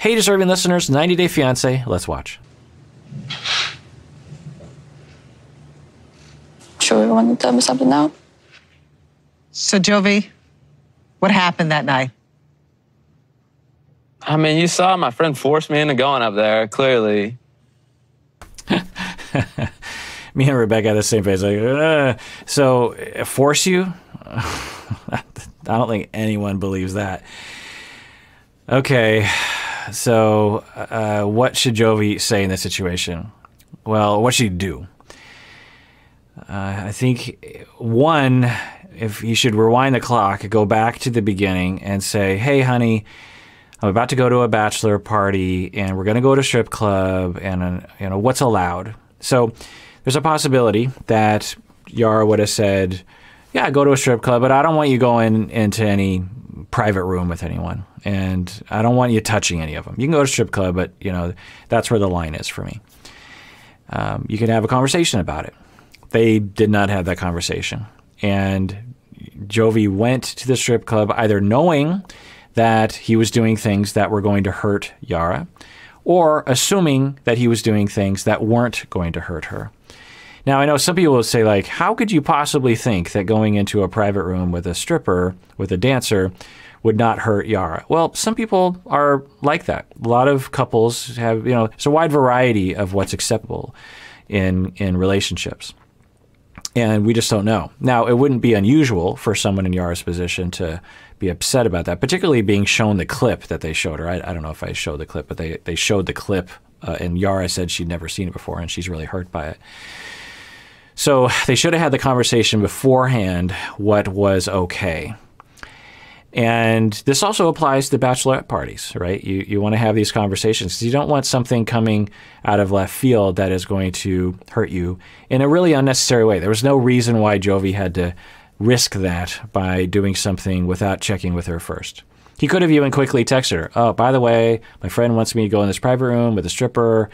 Hey, deserving listeners, 90 Day Fiancé. Let's watch. Sure, we want to tell me something now? So, Jovi, what happened that night? I mean, you saw my friend force me into going up there, clearly. Me and Rebecca had the same face. Like, so, force you? I don't think anyone believes that. Okay, so what should Jovi say in this situation? Well, what should he do? I think, one, if he should rewind the clock, go back to the beginning and say, hey, honey, I'm about to go to a bachelor party, and we're going to go to a strip club, and what's allowed? So there's a possibility that Yara would have said, yeah, go to a strip club, but I don't want you going into any private room with anyone, and I don't want you touching any of them. You can go to a strip club, but that's where the line is for me. You can have a conversation about it. They did not have that conversation, and Jovi went to the strip club either knowing that he was doing things that were going to hurt Yara, or assuming that he was doing things that weren't going to hurt her. Now, I know some people will say, like, how could you possibly think that going into a private room with a stripper, with a dancer, would not hurt Yara? Well, some people are like that. A lot of couples have, it's a wide variety of what's acceptable in relationships. And we just don't know. Now, it wouldn't be unusual for someone in Yara's position to be upset about that, particularly being shown the clip that they showed her. I don't know if I showed the clip, but they showed the clip, and Yara said she'd never seen it before, and she's really hurt by it. So they should have had the conversation beforehand, what was okay. And this also applies to bachelorette parties, right? You want to have these conversations because you don't want something coming out of left field that is going to hurt you in a really unnecessary way. There was no reason why Jovi had to risk that by doing something without checking with her first. He could have even quickly texted her, oh, by the way, my friend wants me to go in this private room with a stripper.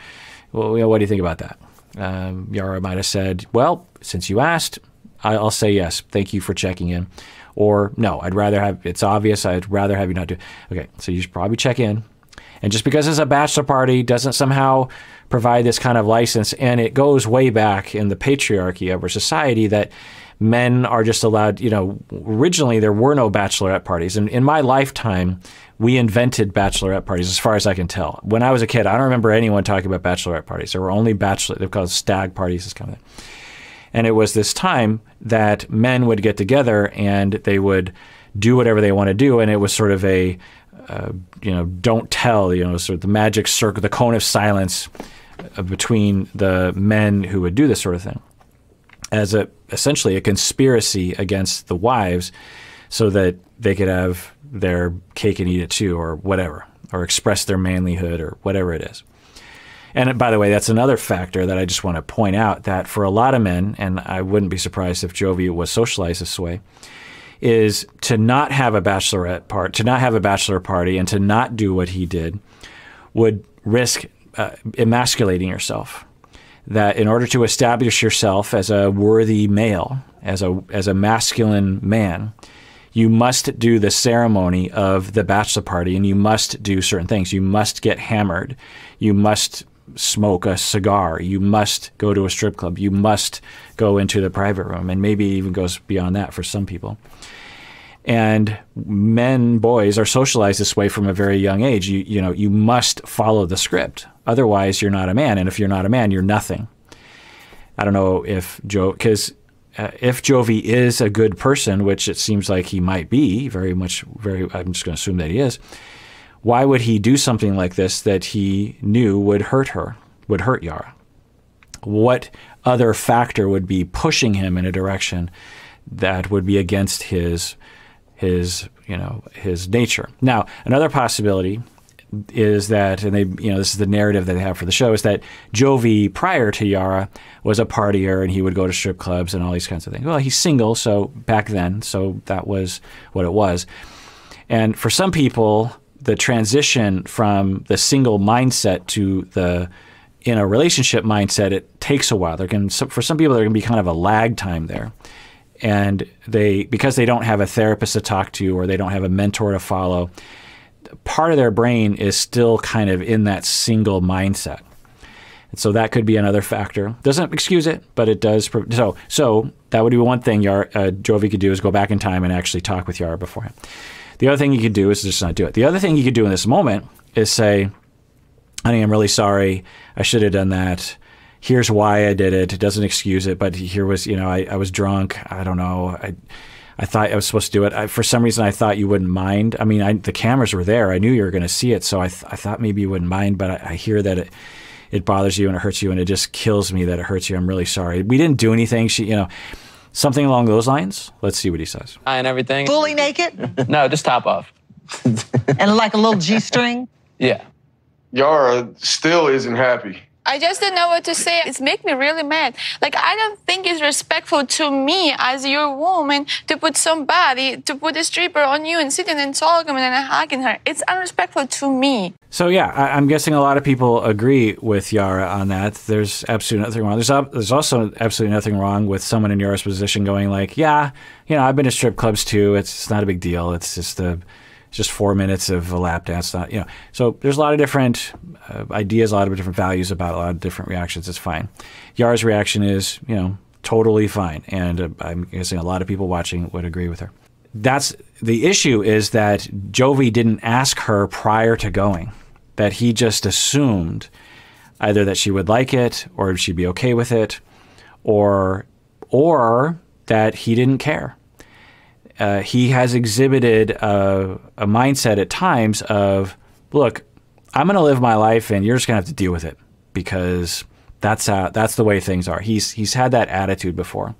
Well, what do you think about that? Yara might have said, well, since you asked, I'll say yes. Thank you for checking in. Or no, it's obvious, I'd rather have you not do it. Okay, so you should probably check in. And just because it's a bachelor party doesn't somehow provide this kind of license. And it goes way back in the patriarchy of our society that men are just allowed, originally there were no bachelorette parties. And in my lifetime, we invented bachelorette parties, as far as I can tell. When I was a kid, I don't remember anyone talking about bachelorette parties. There were only they're called stag parties, this kind of thing. And it was this time that men would get together and they would do whatever they want to do. And it was sort of a, don't tell, sort of the magic circle, the cone of silence between the men who would do this sort of thing as essentially a conspiracy against the wives so that they could have their cake and eat it too, or whatever, or express their manlyhood or whatever it is. And by the way, that's another factor that I just want to point out, that for a lot of men, and I wouldn't be surprised if Jovi was socialized this way, is to not have a bachelor party and to not do what he did would risk emasculating yourself. That in order to establish yourself as a worthy male, as a masculine man, you must do the ceremony of the bachelor party, and you must do certain things. You must get hammered. You must smoke a cigar. You must go to a strip club. You must go into the private room, and maybe it even goes beyond that for some people. And boys are socialized this way from a very young age. You must follow the script. Otherwise, you're not a man. And if you're not a man, you're nothing. I don't know if if Jovi is a good person, which it seems like he might be, I'm just going to assume that he is, why would he do something like this that he knew would hurt Yara? What other factor would be pushing him in a direction that would be against his nature? Now, another possibility is that, and this is the narrative that they have for the show, is that Jovi, prior to Yara, was a partier and he would go to strip clubs and all these kinds of things. Well, he's single, so back then, so that was what it was. And for some people, the transition from the single mindset to the in a relationship mindset, it takes a while. For some people, there can be kind of a lag time there. And because they don't have a therapist to talk to or they don't have a mentor to follow, part of their brain is still kind of in that single mindset. And so that could be another factor. Doesn't excuse it, but it does. So that would be one thing Jovi could do, is go back in time and actually talk with Yara beforehand. The other thing he could do is just not do it. The other thing he could do in this moment is say, honey, I'm really sorry. I should have done that. Here's why I did it. It doesn't excuse it, but here was, I was drunk. I don't know. I thought I was supposed to do it. For some reason, I thought you wouldn't mind. I mean, the cameras were there. I knew you were going to see it, so I thought maybe you wouldn't mind, but I hear that it bothers you and it hurts you, and it just kills me that it hurts you. I'm really sorry. We didn't do anything. Something along those lines. Let's see what he says. And everything. Fully naked? No, just top off. And like a little G-string? Yeah. Yara still isn't happy. I just don't know what to say. It's making me really mad. Like, I don't think it's respectful to me as your woman to put a stripper on you and sitting and talking and hugging her. It's unrespectful to me. So yeah, I'm guessing a lot of people agree with Yara on that. There's absolutely nothing wrong. There's also absolutely nothing wrong with someone in Yara's position going like, yeah, I've been to strip clubs too. It's not a big deal. It's just 4 minutes of a lap dance. So there's a lot of different ideas, a lot of different values about a lot of different reactions. It's fine. Yara's reaction is, totally fine. And I'm guessing a lot of people watching would agree with her. That's the issue, is that Jovi didn't ask her prior to going, that he just assumed either that she would like it or she'd be okay with it, or that he didn't care. He has exhibited a mindset at times of, look, I'm going to live my life and you're just going to have to deal with it, because that's the way things are. He's had that attitude before.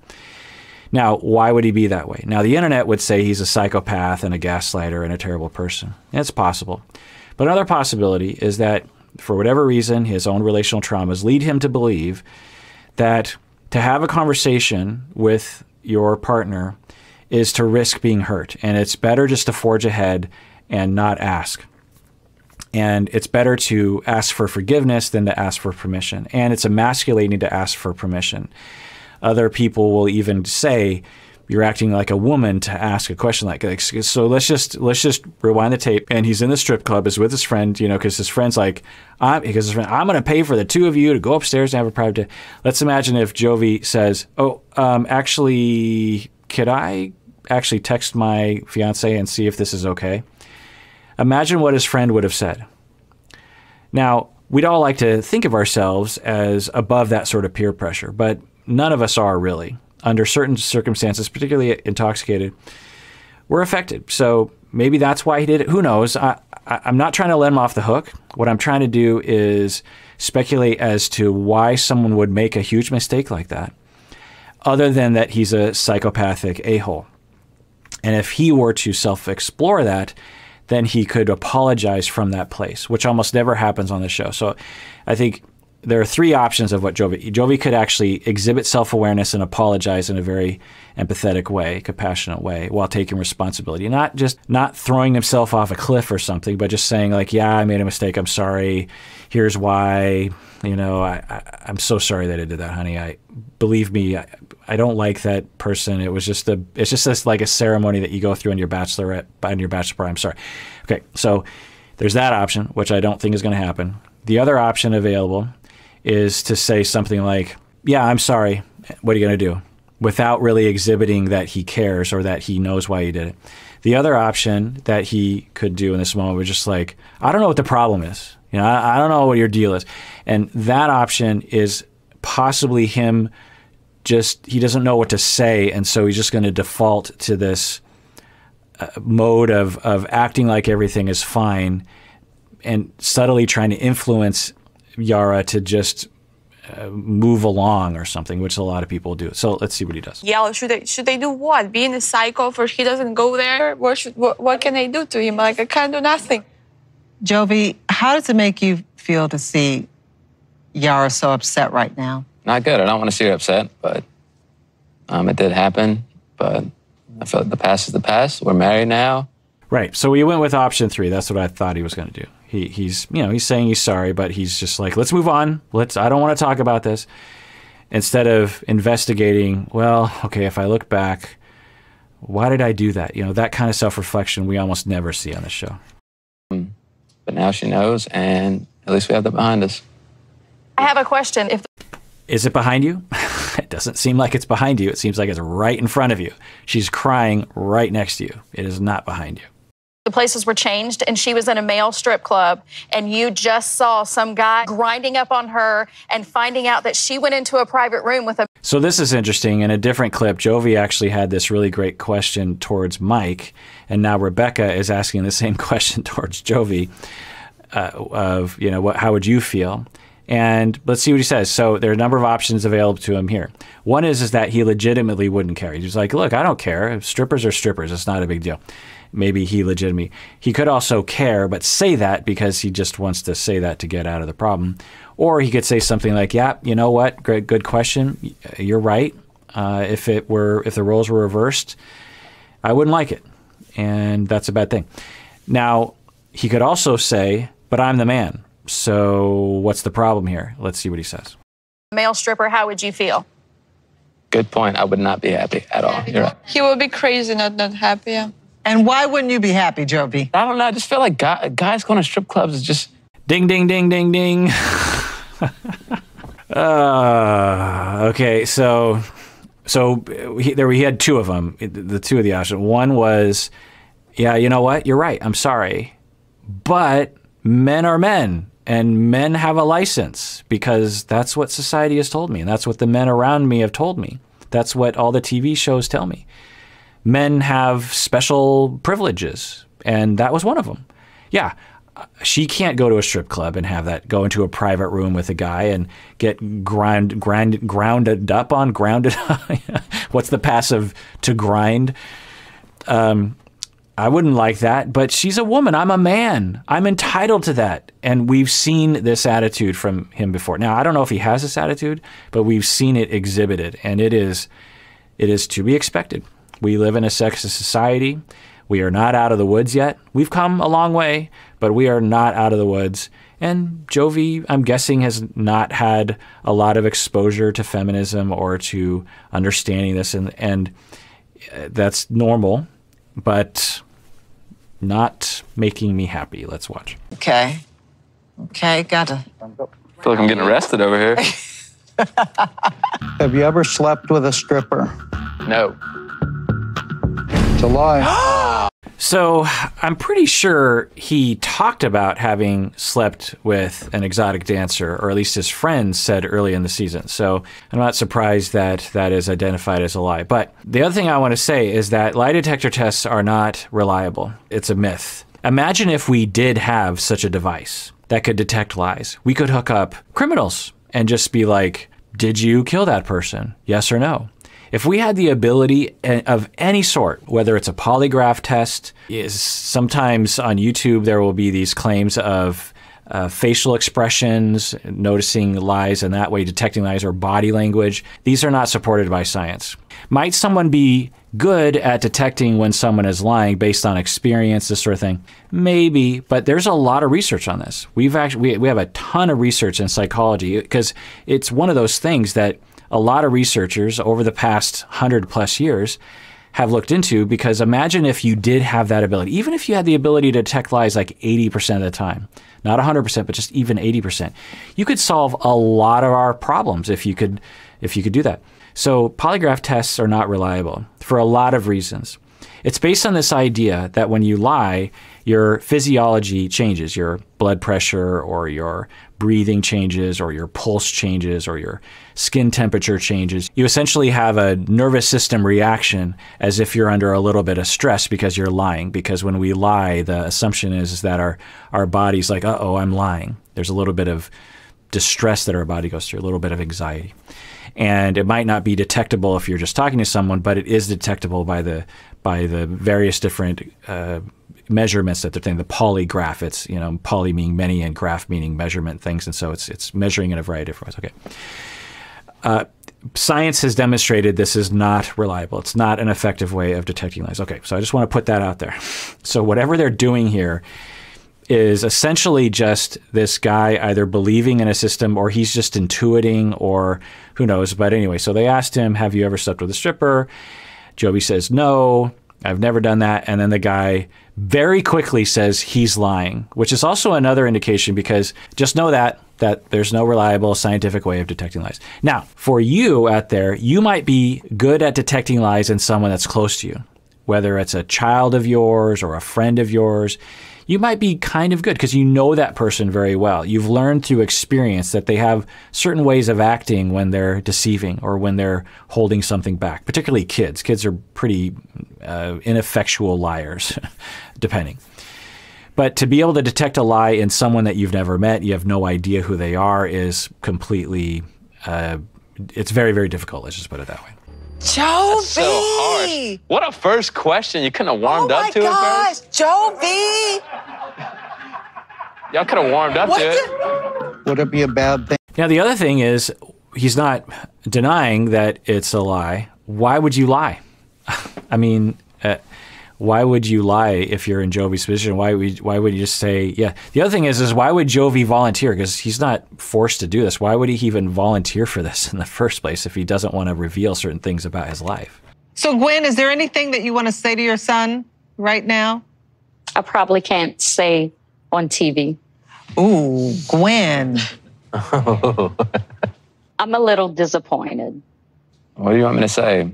Now, why would he be that way? Now, the internet would say he's a psychopath and a gaslighter and a terrible person. It's possible. But another possibility is that, for whatever reason, his own relational traumas lead him to believe that to have a conversation with your partner is to risk being hurt. And it's better just to forge ahead and not ask. And it's better to ask for forgiveness than to ask for permission. And it's emasculating to ask for permission. Other people will even say, you're acting like a woman to ask a question like that. So let's just rewind the tape. And he's in the strip club, is with his friend, because his friend's like, I'm going to pay for the two of you to go upstairs and have a private day. Let's imagine if Jovi says, actually, could I actually text my fiance and see if this is okay? Imagine what his friend would have said. Now, we'd all like to think of ourselves as above that sort of peer pressure, but none of us are really. Under certain circumstances, particularly intoxicated, we're affected. So maybe that's why he did it. Who knows? I'm not trying to let him off the hook. What I'm trying to do is speculate as to why someone would make a huge mistake like that, other than that he's a psychopathic a-hole. And if he were to self-explore that, then he could apologize from that place, which almost never happens on the show. So I think there are three options of what Jovi could actually exhibit self-awareness and apologize in a very empathetic way, compassionate way, while taking responsibility. Not throwing himself off a cliff or something, but just saying like, yeah, I made a mistake. I'm sorry. Here's why. I'm so sorry that I did that, honey. Believe me, I don't like that person. It's just this like a ceremony that you go through on your bachelor party. I'm sorry. Okay, so there's that option, which I don't think is going to happen. The other option available is to say something like, yeah, I'm sorry. What are you going to do? Without really exhibiting that he cares or that he knows why he did it. The other option that he could do in this moment was just like, I don't know what the problem is. I don't know what your deal is. And that option is possibly him he doesn't know what to say, and so he's just going to default to this mode of acting like everything is fine and subtly trying to influence Yara to just move along or something, which a lot of people do. So let's see what he does. Yeah, should they do what? Being a psycho for he doesn't go there? What can they do to him? Like, I can't do nothing. Jovi, how does it make you feel to see Yara so upset right now? Not good. I don't want to see her upset, but it did happen. But I feel like the past is the past. We're married now. Right. So we went with option 3. That's what I thought he was going to do. He's saying he's sorry, but he's just like, let's move on. I don't want to talk about this. Instead of investigating, well, okay, if I look back, why did I do that? That kind of self-reflection we almost never see on the show. But now she knows, and at least we have that behind us. I have a question. Is it behind you? It doesn't seem like it's behind you. It seems like it's right in front of you. She's crying right next to you. It is not behind you. The places were changed and she was in a male strip club and you just saw some guy grinding up on her and finding out that she went into a private room with a... So this is interesting. In a different clip, Jovi actually had this really great question towards Mike, and now Rebecca is asking the same question towards Jovi of, you know, how would you feel? And let's see what he says. So there are a number of options available to him here. One is that he legitimately wouldn't care. He's like, look, I don't care. Strippers are strippers. It's not a big deal. Maybe he legitimately. He could also care, but say that because he just wants to say that to get out of the problem. Or he could say something like, yeah, you know what? Great, good question. You're right. If the roles were reversed, I wouldn't like it. And that's a bad thing. Now, he could also say, but I'm the man. So what's the problem here? Let's see what he says. Male stripper, how would you feel? Good point. I would not be happy at all. You're right. He will be crazy, not happy. Yeah. And why wouldn't you be happy, Jovi? I don't know. I just feel like guys going to strip clubs is just... Ding, ding, ding, ding, ding. Okay, so he had two of them, the two of the options. One was, yeah, you know what? You're right. I'm sorry. But men are men, and men have a license because that's what society has told me, and that's what the men around me have told me. That's what all the TV shows tell me. Men have special privileges, and that was one of them. Yeah, she can't go to a strip club and have that, go into a private room with a guy and get grounded up on. What's the passive to grind? I wouldn't like that, but she's a woman. I'm a man. I'm entitled to that. And we've seen this attitude from him before. Now, I don't know if he has this attitude, but we've seen it exhibited, and it is to be expected. We live in a sexist society. We are not out of the woods yet. We've come a long way, but we are not out of the woods. And Jovi, I'm guessing, has not had a lot of exposure to feminism or to understanding this, and that's normal, but not making me happy. Let's watch. Okay, gotta. I feel like I'm getting arrested over here. Have you ever slept with a stripper? No. It's a lie. So I'm pretty sure he talked about having slept with an exotic dancer, or at least his friends said early in the season. So I'm not surprised that that is identified as a lie. But the other thing I want to say is that lie detector tests are not reliable. It's a myth. Imagine if we did have such a device that could detect lies. We could hook up criminals and just be like, did you kill that person? Yes or no? If we had the ability of any sort, whether it's a polygraph test, sometimes on YouTube there will be these claims of facial expressions, noticing lies and that way detecting lies, or body language. These are not supported by science. Might someone be good at detecting when someone is lying based on experience, this sort of thing? Maybe, but there's a lot of research on this. We have a ton of research in psychology because it's one of those things that a lot of researchers over the past 100+ years have looked into, because imagine if you did have that ability, even if you had the ability to detect lies like 80% of the time, not 100%, but just even 80%, you could solve a lot of our problems if you could do that. So polygraph tests are not reliable for a lot of reasons. It's based on this idea that when you lie, your physiology changes, your blood pressure or your breathing changes or your pulse changes or your skin temperature changes. You essentially have a nervous system reaction as if you're under a little bit of stress because you're lying. Because when we lie, the assumption is that our body's like, uh-oh, I'm lying. There's a little bit of distress that our body goes through, a little bit of anxiety. And it might not be detectable if you're just talking to someone, but it is detectable by the various different measurements that they're doing. The polygraph, it's, poly meaning many and graph meaning measurement things, and so it's measuring in a variety of ways. Okay. Science has demonstrated this is not reliable. It's not an effective way of detecting lies. Okay, so I just want to put that out there. So whatever they're doing here is essentially just this guy either believing in a system or he's just intuiting, or who knows. But anyway, so they asked him, have you ever slept with a stripper? Jovi says no. I've never done that. And then the guy very quickly says he's lying, which is also another indication, because just know that there's no reliable scientific way of detecting lies. Now, for you out there, you might be good at detecting lies in someone that's close to you, whether it's a child of yours or a friend of yours. You might be kind of good because you know that person very well. You've learned through experience that they have certain ways of acting when they're deceiving or when they're holding something back, particularly kids. Kids are pretty ineffectual liars, depending. But to be able to detect a lie in someone that you've never met, you have no idea who they are, is completely, it's very, very difficult. Let's just put it that way. Jovi! That's so harsh. What a first question. You couldn't have warmed up to it first? Jovi! Y'all could have warmed up to it. Would it be a bad thing? Now, the other thing is, he's not denying that it's a lie. Why would you lie? I mean, why would you lie if you're in Jovi's position? Why would you just say, yeah? The other thing is why would Jovi volunteer? Because he's not forced to do this. Why would he even volunteer for this in the first place if he doesn't want to reveal certain things about his life? So, Gwen, is there anything that you want to say to your son right now? I probably can't say on TV. Ooh, Gwen. I'm a little disappointed. What do you want me to say?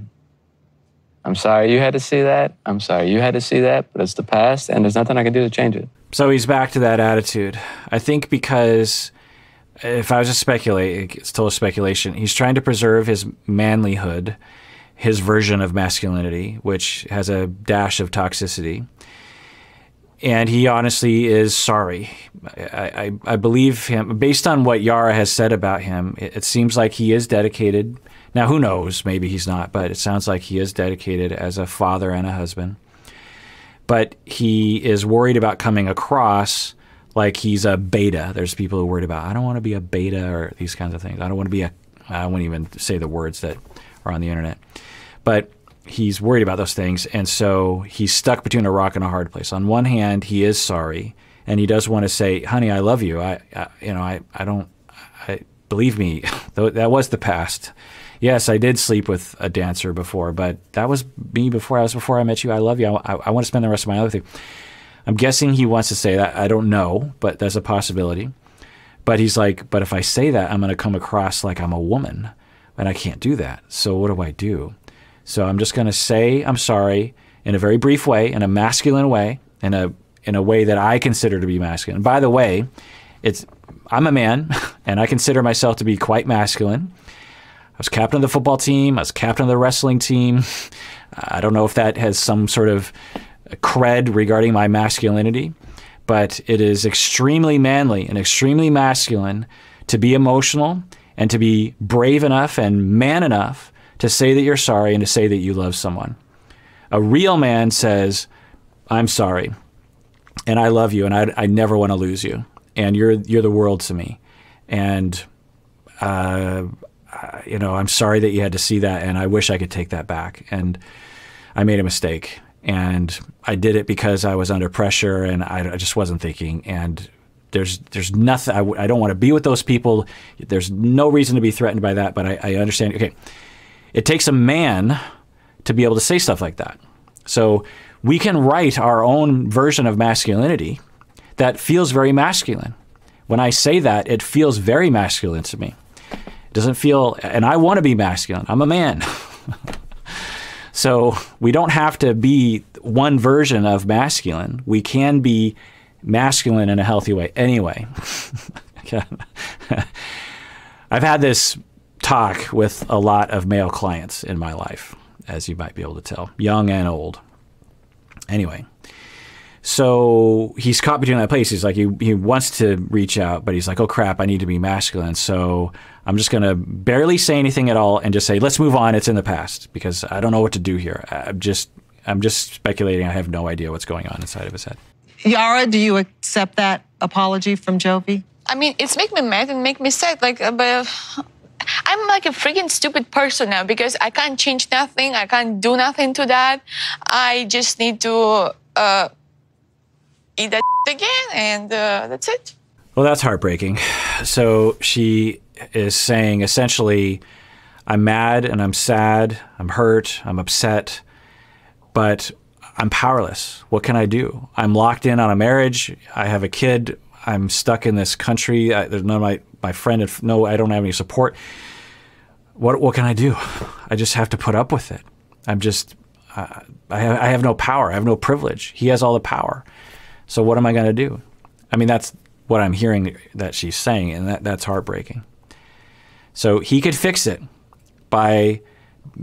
I'm sorry you had to see that. I'm sorry you had to see that, but it's the past, and there's nothing I can do to change it. So he's back to that attitude. I think because, if I was to speculate, it's total speculation, he's trying to preserve his manlyhood, his version of masculinity, which has a dash of toxicity. And he honestly is sorry. I believe him. Based on what Yara has said about him, it seems like he is dedicated. Now, who knows? Maybe he's not, but it sounds like he is dedicated as a father and a husband. But he is worried about coming across like he's a beta. There's people who are worried about, I don't want to be a beta or these kinds of things. I don't want to be I won't even say the words that are on the internet. But he's worried about those things, and so he's stuck between a rock and a hard place. On one hand, he is sorry, and he does want to say, honey, I love you. Believe me, that was the past. Yes, I did sleep with a dancer before, but that was me before I met you. I love you. I want to spend the rest of my life with you. I'm guessing he wants to say that. I don't know, but there's a possibility. But he's like, but if I say that, I'm going to come across like I'm a woman, and I can't do that. So what do I do? So I'm just going to say I'm sorry in a very brief way, in a masculine way, in a way that I consider to be masculine. By the way, I'm a man, and I consider myself to be quite masculine. I was captain of the football team. I was captain of the wrestling team. I don't know if that has some sort of cred regarding my masculinity, but it is extremely manly and extremely masculine to be emotional and to be brave enough and man enough to say that you're sorry and to say that you love someone. A real man says, I'm sorry, and I love you, and I never want to lose you, and you're the world to me, and I'm sorry that you had to see that, and I wish I could take that back, and I made a mistake, and I did it because I was under pressure, and I just wasn't thinking, and there's nothing, I don't want to be with those people. There's no reason to be threatened by that, but I understand. Okay, it takes a man to be able to say stuff like that. So we can write our own version of masculinity that feels very masculine. When I say that, it feels very masculine to me. It doesn't feel, and I want to be masculine. I'm a man. So we don't have to be one version of masculine. We can be masculine in a healthy way. Anyway, I've had this talk with a lot of male clients in my life, as you might be able to tell, young and old. Anyway, so he's caught between that place. He's like, he wants to reach out, but he's like, oh crap, I need to be masculine. So I'm just going to barely say anything at all and just say, let's move on. It's in the past, because I don't know what to do here. I'm just speculating. I have no idea what's going on inside of his head. Yara, do you accept that apology from Jovi? I mean, it's make me mad and make me sad. Like, but I'm like a freaking stupid person now because I can't change nothing. I can't do nothing to that. I just need to eat that again, and that's it. Well, that's heartbreaking. So she is saying essentially, I'm mad and I'm sad, I'm hurt, I'm upset, but I'm powerless. What can I do? I'm locked in on a marriage. I have a kid. I'm stuck in this country. There's none of my friend. No, I don't have any support. What can I do? I just have to put up with it. I'm just, I have no power. I have no privilege. He has all the power. So what am I going to do? I mean, that's what I'm hearing that she's saying, and that's heartbreaking. So he could fix it by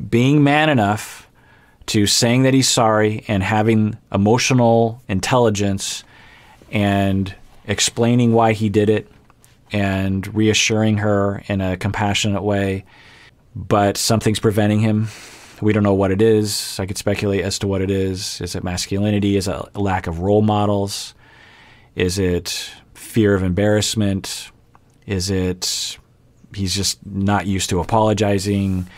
being man enough to saying that he's sorry and having emotional intelligence and explaining why he did it and reassuring her in a compassionate way. But something's preventing him. We don't know what it is. I could speculate as to what it is. Is it masculinity? Is it a lack of role models? Is it fear of embarrassment? Is it he's just not used to apologizing?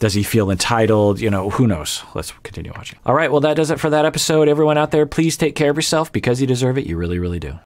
Does he feel entitled? You know, who knows? Let's continue watching. All right, well, that does it for that episode. Everyone out there, please take care of yourself because you deserve it. You really, really do.